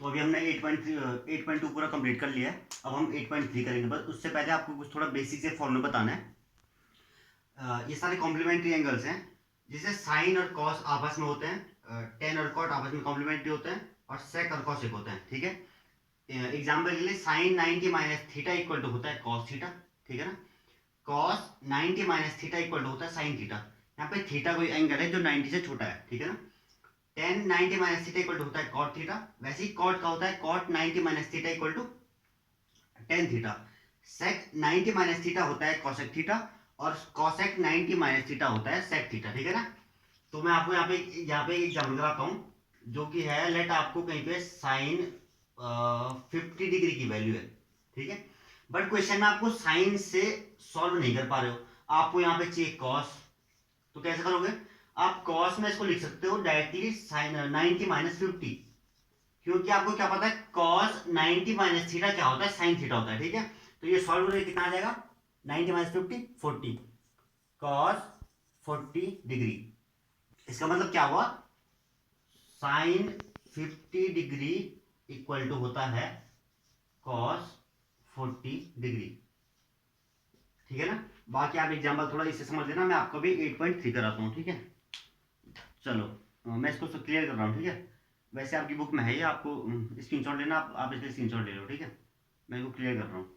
तो अभी हमने 8.2 पूरा कंप्लीट कर लिया है। अब हम 8.3 करेंगे। बस उससे पहले आपको कुछ थोड़ा बेसिक से फॉर्मूला बताना है। ये सारे कॉम्प्लीमेंट्री एंगल्स हैं, जिसे साइन और कॉस आपस में होते हैं, टेन और कॉट आपस में कॉम्प्लीमेंट्री होते हैं, और सेक और कॉसेक होते हैं। ठीक है, एग्जाम्पल के लिए sine 90 minus theta equal to होता है कॉस थीटा। ठीक है ना, cos 90 minus theta equal to होता है साइन थीटा। यहाँ पे थीटा कोई एंगल है जो 90 से छोटा है। ठीक है ना, tan 90 minus theta equal to होता है कॉट थीटा। वैसे ही कॉट का होता है cot 90 minus theta equal to tan theta. Sec 90 minus theta होता है कॉसेक थीटा, और कॉसेक 90 माइनस थीटा होता है सेक थीटा। ठीक है ना, तो मैं आपको यहाँ पे एक एग्जाम्पल कराता हूँ, जो कि है लेट आपको कहीं पे साइन 50 डिग्री की वैल्यू है। ठीक है, बट क्वेश्चन में आपको साइन से सॉल्व नहीं कर पा रहे हो, आपको यहाँ पे चाहिए कॉस। तो कैसे करोगे, आप कॉस में इसको लिख सकते हो डायरेक्टली साइन 90 माइनस 50, क्योंकि आपको क्या पता है कॉस 90 माइनस थीटा क्या होता है, साइन थीटा होता है। ठीक है, तो ये सॉल्व करके कितना आ जाएगा, 90 माइनस 50 40, कॉस 40 डिग्री। इसका मतलब क्या हुआ, साइन 50 डिग्री इक्वल टू होता है कॉस 40 डिग्री। ठीक है ना, बाकी आप एग्जाम्पल थोड़ा इससे समझ लेना, मैं आपको भी 8.3 कराता हूँ। ठीक है, चलो मैं इसको क्लियर कर रहा हूँ। ठीक है, वैसे आपकी बुक में है ये, आपको स्क्रीनशॉट लेना, आप इसलिए स्क्रीनशॉट ले लो। ठीक है, मैं इसको क्लियर कर रहा हूँ।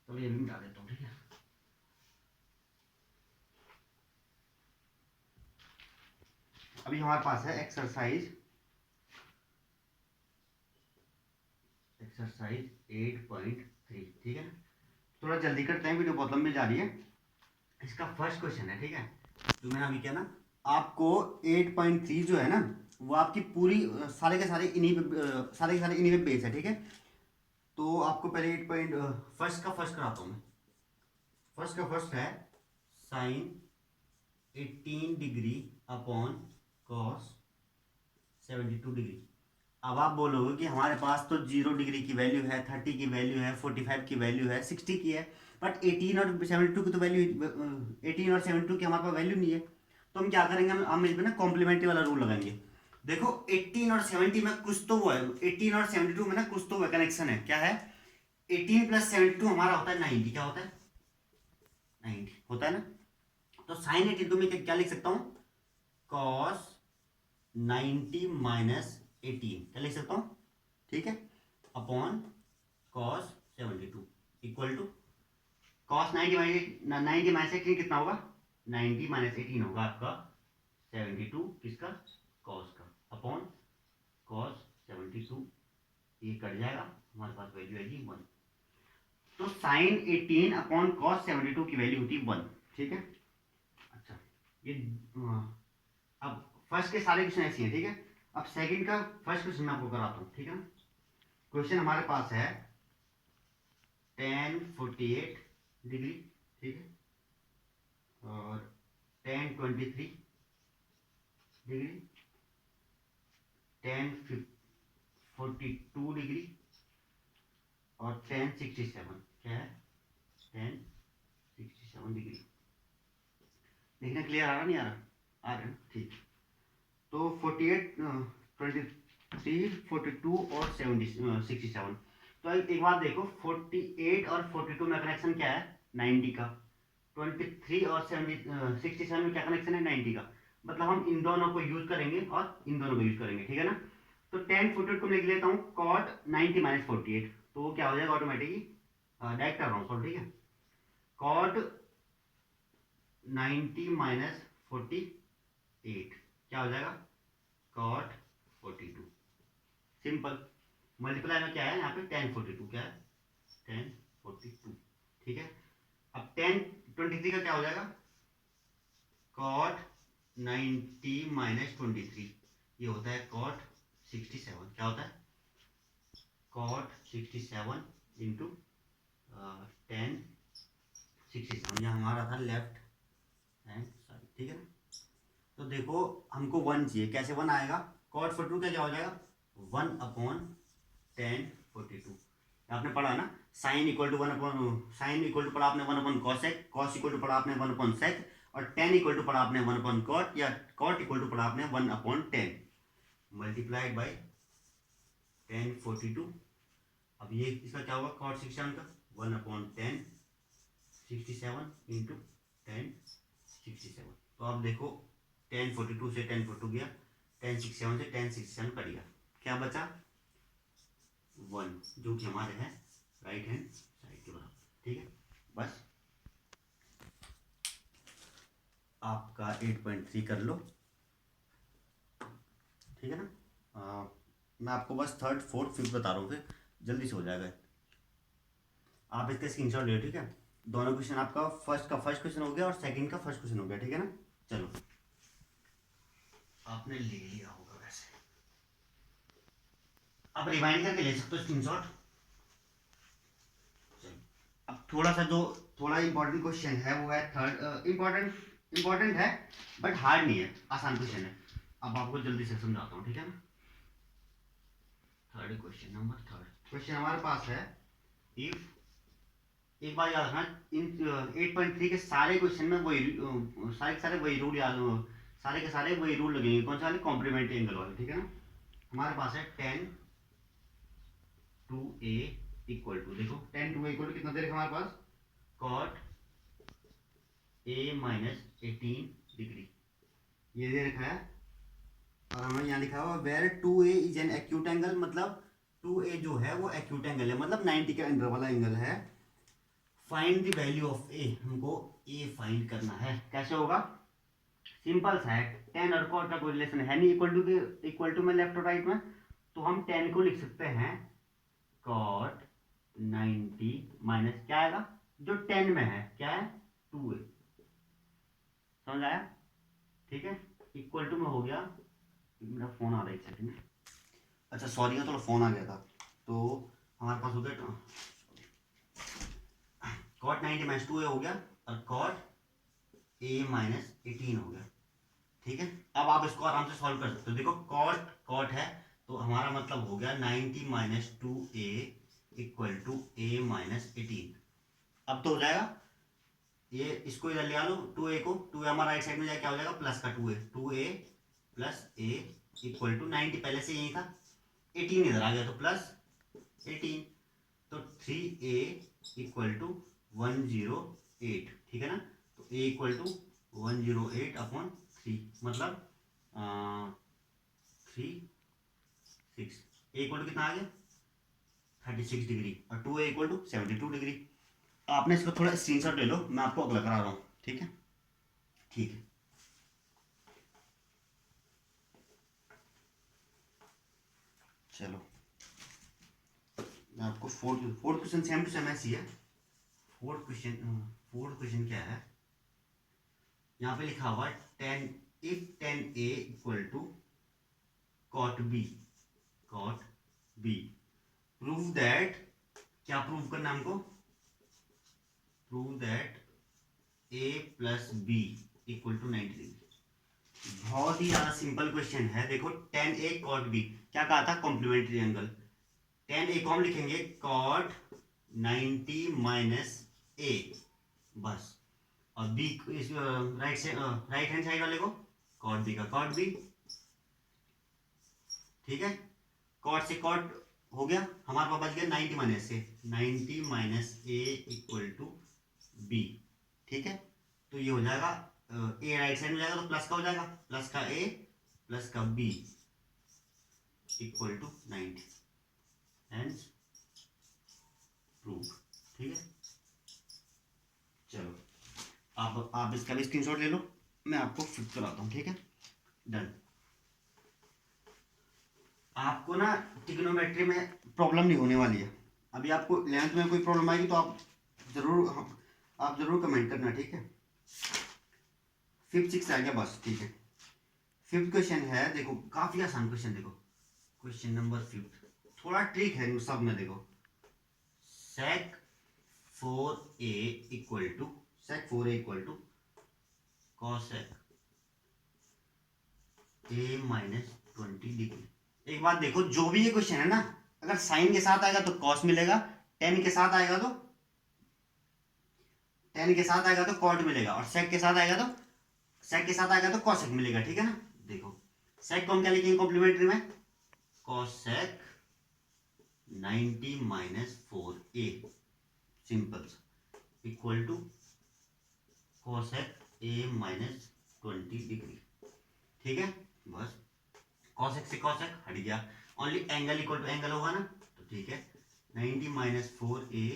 तो ये भी मिटा देता हूँ। ठीक है, अभी हमारे पास है एक्सरसाइज 8.3। ठीक है, थोड़ा जल्दी करते हैं, वीडियो बहुत लंबी जा रही है। इसका फर्स्ट क्वेश्चन है। ठीक है, जो मैंने अभी किया ना, आपको 8.3 जो है ना, वो आपकी पूरी सारे के सारे इन्हीं पे सारे के सारे इन्हीं पे बेस है। ठीक है, तो आपको पहले 8 पॉइंट फर्स्ट का फर्स्ट कराता हूँ मैं। फर्स्ट का फर्स्ट है sine 18 degree upon cos 72 degree. अब आप बोलोगे कि हमारे पास तो 0 डिग्री की वैल्यू है, 30 की वैल्यू है, 45 की वैल्यू है, 60 की है, बट 18 और 72 की तो वैल्यू 18 और 72 की हमारे पास वैल्यू नहीं है। तो हम क्या करेंगे, हम इसमें ना कॉम्प्लीमेंट्री वाला रूल लगाएंगे। देखो 18 और 70 में कुछ तो वो है, 18 और 72 में ना कुछ तो वो कनेक्शन है। क्या है, 18 प्लस 72 हमारा होता है 90। क्या होता है, 90 होता है ना। तो साइन 18 को मैं क्या लिख सकता हूँ, कॉस 90 माइनस 18 क्या लिख सकता हूँ। ठीक है, upon cos 72 equal to cos 90 minus 18 कितना होगा, 90 माइनस 18 होगा आपका 72 किसका, कॉस का, अपॉन कॉस 72। ये कट जाएगा, हमारे पास वैल्यू आएगी 1। तो साइन 18 अपॉन कॉस 72 की वैल्यू होती है 1। ठीक है, अच्छा ये अब फर्स्ट के सारे क्वेश्चन ऐसे हैं। ठीक है, अब सेकंड का फर्स्ट क्वेश्चन मैं आपको कराता हूँ। ठीक है ना, क्वेश्चन हमारे पास है tan 48 डिग्री। ठीक है, और tan 23 डिग्री, tan 42 डिग्री, और tan 67। क्या है, tan 67 डिग्री। देखना क्लियर आ रहा नहीं आ रहा, आ रहा है ना, ठीक। तो 48 23 42 और 67। तो एक बात देखो, 48 और 42 में कनेक्शन क्या है, 90 का। 23 और 67 में क्या कनेक्शन है, 90 का। मतलब हम इन दोनों को यूज करेंगे और इन दोनों को यूज करेंगे। ठीक है ना, तो tan 48 को मैं लिख लेता हूँ cot 90 माइनस 48। तो वो क्या हो जाएगा ऑटोमेटिकली, डायरेक्ट कर रहा हूँ सॉल्व। ठीक है, cot 90 माइनस 48 क्या हो जाएगा, cot 42। सिंपल, मल्टीप्लाई में क्या है यहाँ पे tan 42, क्या है tan 42। ठीक है, अब tan 23 का क्या हो जाएगा, cot 90 माइनस 23, ये होता है cot 67। क्या होता है, cot 67 इंटू tan 67, यह हमारा था लेफ्ट हैंड साइड। ठीक है ना, तो देखो हमको 1 चाहिए, कैसे 1 आएगा, cot 42 का क्या हो जाएगा, 1 अपॉन tan 42। आपने पढ़ा ना, sine equal to 1 upon, sine equal to पढ़ा आपने 1 upon cosec, cos equal to पढ़ा आपने 1 अपॉन सेक, और tan इक्वल टू पढ़ा आपने 1/cot या cot इक्वल टू पढ़ा आपने 1/10 मल्टीप्लाइड बाई tan 42। अब ये इसका क्या होगा cot 67 का 1/10 67 इंटू tan 67। तो आप देखो tan 42 से tan 42 गया, tan 67 से tan 67 कट गया, क्या बचा 1, जो कि हमारे है राइट हैंड साइड के बराबर। ठीक है, बस आपका 8.3 कर लो। ठीक है ना, मैं आपको बस 3rd 4th 5th बता रहा हूँ, फिर जल्दी से हो जाएगा। आप इसका स्क्रीनशॉट ले लो। ठीक है, दोनों क्वेश्चन आपका फर्स्ट का फर्स्ट क्वेश्चन हो गया और सेकंड का फर्स्ट क्वेश्चन हो गया। ठीक है ना, चलो आपने ले लिया होगा वैसे, आप रिवाइंड करके ले सकते हो स्क्रीनशॉट। अब थोड़ा सा जो थोड़ा इंपॉर्टेंट क्वेश्चन है वो है थर्ड, इंपॉर्टेंट है बट हार्ड नहीं है, आसान क्वेश्चन है। अब आपको जल्दी से समझाता हूँ। ठीक है ना, third question number third question हमारे पास है, इफ एक बार याद रखना इन 8.3 के सारे क्वेश्चन में वही सारे के सारे वही रूल याद सारे के सारे वही रूल लगेंगे। कौन सा वाले कॉम्प्लीमेंट्री एंगल वाले। ठीक है ना, हमारे पास है tan 2a इक्वल टू, देखो tan 2a इक्वल टू कितना दे रखा हमारे पास cot a माइनस 18 डिग्री, ये दे रखा है। और हमें यहाँ लिखा हुआ where 2a is an acute angle, मतलब 2a जो है वो एक्यूट एंगल है, मतलब 90 के अंदर वाला एंगल है। Find the value of a, हमको a फाइंड करना है। कैसे होगा, सिंपल सा है, tan और cot का कोई रिलेशन है नहीं इक्वल टू में लेफ्ट और राइट में, तो हम tan को लिख सकते हैं cot 90 माइनस क्या आएगा जो 10 में है, क्या है 2a, समझ आया। ठीक है, इक्वल टू में हो गया, मेरा फोन आ रहा है एक सेकंड। अच्छा सॉरी है, थोड़ा फोन आ गया था। तो हमारे पास हो गया cot 90 माइनस 2a हो गया और cot a माइनस 18 हो गया। ठीक है, अब आप इसको आराम से सॉल्व कर सकते हो। देखो cot है तो हमारा मतलब हो गया 90 minus 2a equal to a minus 18। अब तो हो जाएगा, ये इसको इधर ले आ लो 2a को, 2a हमारा राइट साइड में जाए क्या हो जाएगा प्लस का 2a plus a equal to 90 पहले से यही था, 18 इधर आ गया तो प्लस 18, तो 3a इक्वल टू 108। ठीक है ना, तो a इक्वल टू 108 अपॉन 3, मतलब 36, a इक्वल टू कितना आ गया 36 डिग्री और 2a इक्वल टू 72 डिग्री। आपने इसको थोड़ा स्क्रीनशॉट ले लो, मैं आपको अगला करा रहा हूँ। ठीक है, ठीक है, चलो मैं आपको fourth question same to same ऐसी है। फोर्थ क्वेश्चन क्या है, यहाँ पे लिखा हुआ tan if tan a equal to cot b prove that, क्या प्रूव करना हमको, prove that a plus b equal to 90 degree. बहुत ही ज्यादा सिंपल क्वेश्चन है। देखो tan a cot b क्या कहा था, कॉम्प्लीमेंट्री एंगल। tan a को हम लिखेंगे cot 90 माइनस a, बस, और b इस राइट हैंड साइड वाले को cot b का cot b। ठीक है, cot से cot हो गया, हमारे पास बच गया 90 माइनस से 90 minus a equal to b। ठीक है, तो ये हो जाएगा a राइट साइड में जाएगा तो प्लस का हो जाएगा, प्लस का a प्लस का b equal to 90, hence prove. ठीक है, चलो आप इसका भी स्क्रीनशॉट ले लो, मैं आपको फिट कराता हूँ। ठीक है, डन। आपको ना ट्रिग्नोमेट्री में प्रॉब्लम नहीं होने वाली है। अभी आपको 11th में कोई प्रॉब्लम आएगी तो आप जरूर कमेंट करना। ठीक है, 5th 6th आ गया बस। ठीक है, 5th क्वेश्चन है, देखो काफी आसान क्वेश्चन। देखो क्वेश्चन नंबर 5 थोड़ा ट्रिक है सब में। देखो sec 4a equal to cosec a minus 20 degree. एक बात देखो, जो भी ये क्वेश्चन है ना, अगर साइन के साथ आएगा तो कॉस मिलेगा, टेन के साथ आएगा तो कॉट मिलेगा, और सेक के साथ आएगा तो सेक के साथ आएगा तो कॉसेक मिलेगा, ठीक है ना। देखो सेक को हम क्या लिखेंगे कॉम्प्लीमेंट्री में, cosec 90 minus 4a simple equal to cosec a minus 20 degree, ठीक है। बस कॉसेक से कॉसेक हट गया, only angle equal to angle होगा ना, तो ठीक है 90 minus 4a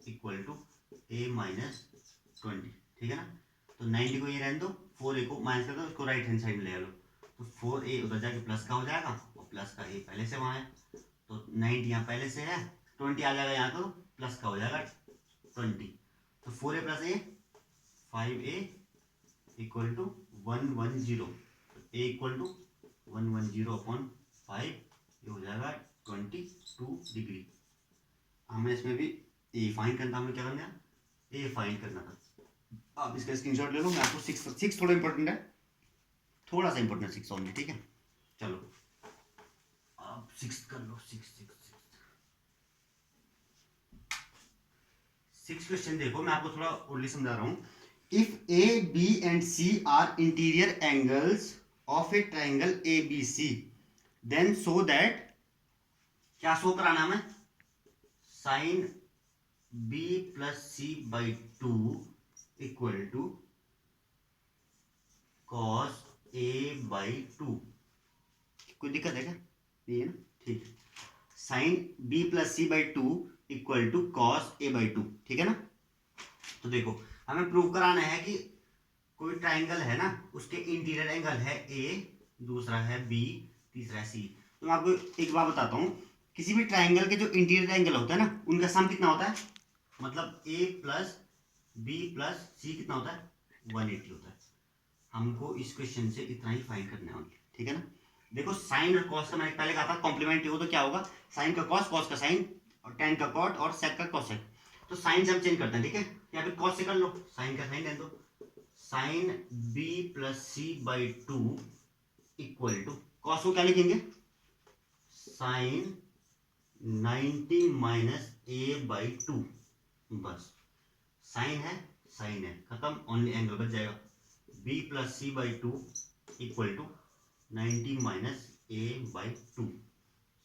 equal to a minus 20, ठीक है ना। तो 90 को ये रहने दो, 4a को माइनस कर दो, उसको राइट हैंड साइड में ले लो, तो 4a उधर जाके प्लस का हो जाएगा और प्लस का a पहले से वहाँ है, तो 90 यहाँ पहले से है, 20 आ जाएगा यहाँ, तो प्लस का हो जाएगा 20, तो 4a plus a 5a equal to 110, a equal to 110 upon 5, ये हो जाएगा 22 डिग्री। हमें इसमें भी ए फाइंड करना था, हमें क्या करना है, ए फाइंड करना था। आप इसका स्क्रीनशॉट ले लो, मैं आपको सिक्स थोड़ा इंपॉर्टेंट है, थोड़ा सा इंपॉर्टेंट है 6 ओनली, ठीक है। चलो आप 6 कर लो, 6 क्वेश्चन देखो, मैं आपको थोड़ा ओनली समझा रहा हूँ। If A B and C are interior angles of a triangle A B C, then so that, क्या शो कराना हमें, sine B plus C by 2 equal to cos A by 2। कोई दिक्कत है क्या, नहीं है ना, ठीक है। Sine B plus C by 2 equal to cos A by 2, ठीक है ना। तो देखो हमें प्रूव कराना है कि कोई ट्राइंगल है ना, उसके इंटीरियर एंगल है ए, दूसरा है बी, तीसरा है सी। तो मैं आपको एक बात बताता हूँ, किसी भी ट्राइंगल के जो इंटीरियर एंगल होता है ना, उनका सम कितना होता है, मतलब ए प्लस बी प्लस सी कितना होता है, 180 होता है। हमको इस क्वेश्चन से इतना ही फाइंड करना है, ठीक है ना। देखो साइन और कॉस का मैंने पहले कहा था कॉम्प्लीमेंट्री हो तो क्या होगा, साइन का कॉस, कॉस का साइन, और टेन का कॉट और सेक का कॉसेक। तो साइन से हम चेंज करते हैं, ठीक है, या फिर कॉस से कर लो, साइन का साइन दे दो, sine B plus C by 2 equal to cos को क्या लिखेंगे, साइन 90 माइनस ए बाई 2, बस साइन है खत्म, ओनली एंगल बच जाएगा, b plus C by 2 equal to 90 minus A by 2,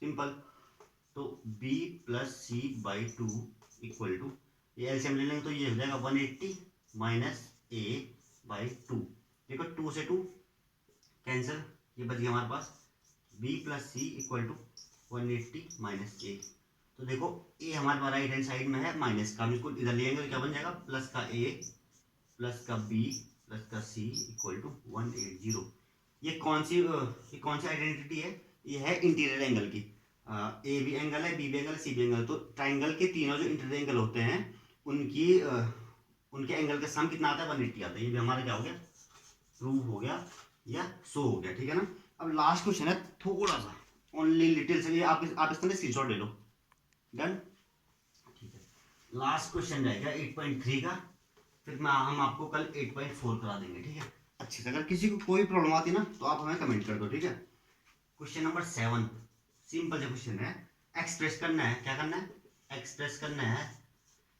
simple. तो b plus C by 2 equal to, ये एलसीएम ले लेंगे तो ये हो जाएगा 180 माइनस ए बाई 2। देखो 2 से 2 कैंसिल, ये बच गया हमारे पास, b plus C equal to 180 minus A. तो देखो ए हमारे पास राइट हैंड साइड में है माइनस का, हम इसको इधर ले आएंगे तो क्या बन जाएगा, प्लस का ए प्लस का बी प्लस का सी इक्वल टू 180। ये कौन सी आइडेंटिटी है, ये है इंटीरियर एंगल की। ए भी एंगल है, बी भी एंगल है, सी भी एंगल। तो ट्राइंगल के तीनों जो इंटीरियर एंगल होते हैं उनके एंगल का सम कितना आता है, 180 आता है। ये भी हमारा क्या हो गया, प्रूव हो गया या शो हो गया, ठीक है ना। अब लास्ट क्वेश्चन है थोड़ा सा ओनली लिटिल से, आप इस तरह स्क्रीनशॉट ले लो, डन, ठीक है। लास्ट क्वेश्चन रहेगा 8.3 का, फिर हम आपको कल 8.4 करा देंगे, ठीक है अच्छे से। अगर किसी को कोई प्रॉब्लम आती ना तो आप हमें कमेंट कर दो, ठीक है। क्वेश्चन नंबर 7 सिंपल से क्वेश्चन है, एक्सप्रेस करना है, क्या करना है, एक्सप्रेस करना है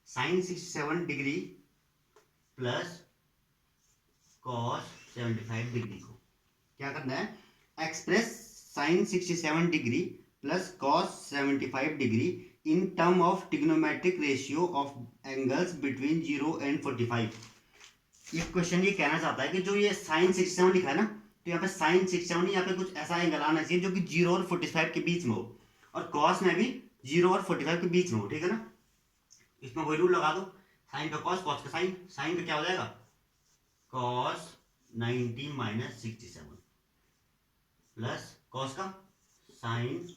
sine 67 degree plus cos 75 degree को। क्या करना है, express sine 67 degree plus cos 75 degree in term of trigonometric ratio of angles between 0 and 45। ये क्वेश्चन ये कहना चाहता है कि जो ये साइन 67 लिखा है ना, तो यहाँ पे साइन 67 यहाँ पे कुछ ऐसा एंगल आना चाहिए जो कि 0 और 45 के बीच में हो, और कॉस में भी 0 और 45 के बीच में हो, ठीक है ना। इसमें वही रूल लगा दो, साइन का कॉस, कॉस का साइन, साइन का क्या हो जाएगा, कॉस 90 माइनस 67 प्लस कॉस का साइन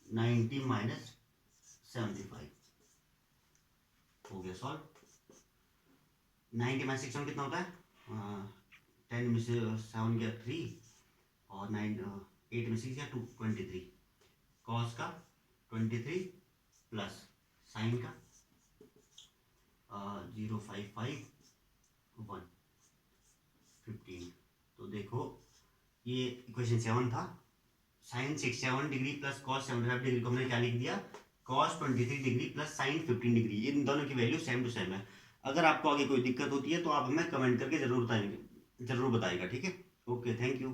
90 माइनस 75, हो गया सॉल्व। 90 माइनस 67 कितना होता है, 10 में से 7 गया 3 और 8 में 6 गया 2, 23, कॉस का 23 प्लस साइन का 0.55 1 15। तो देखो ये इक्वेशन 7 था, sine 67 degree plus cos 75 degree को हमने क्या लिख दिया, cos 23 degree plus sine 15 degree. इन दोनों की वैल्यू सेम टू सेम है। अगर आपको आगे कोई दिक्कत होती है तो आप हमें कमेंट करके जरूर बताएंगे, ज़रूर बताइएगा, ठीक है। Okay, thank you.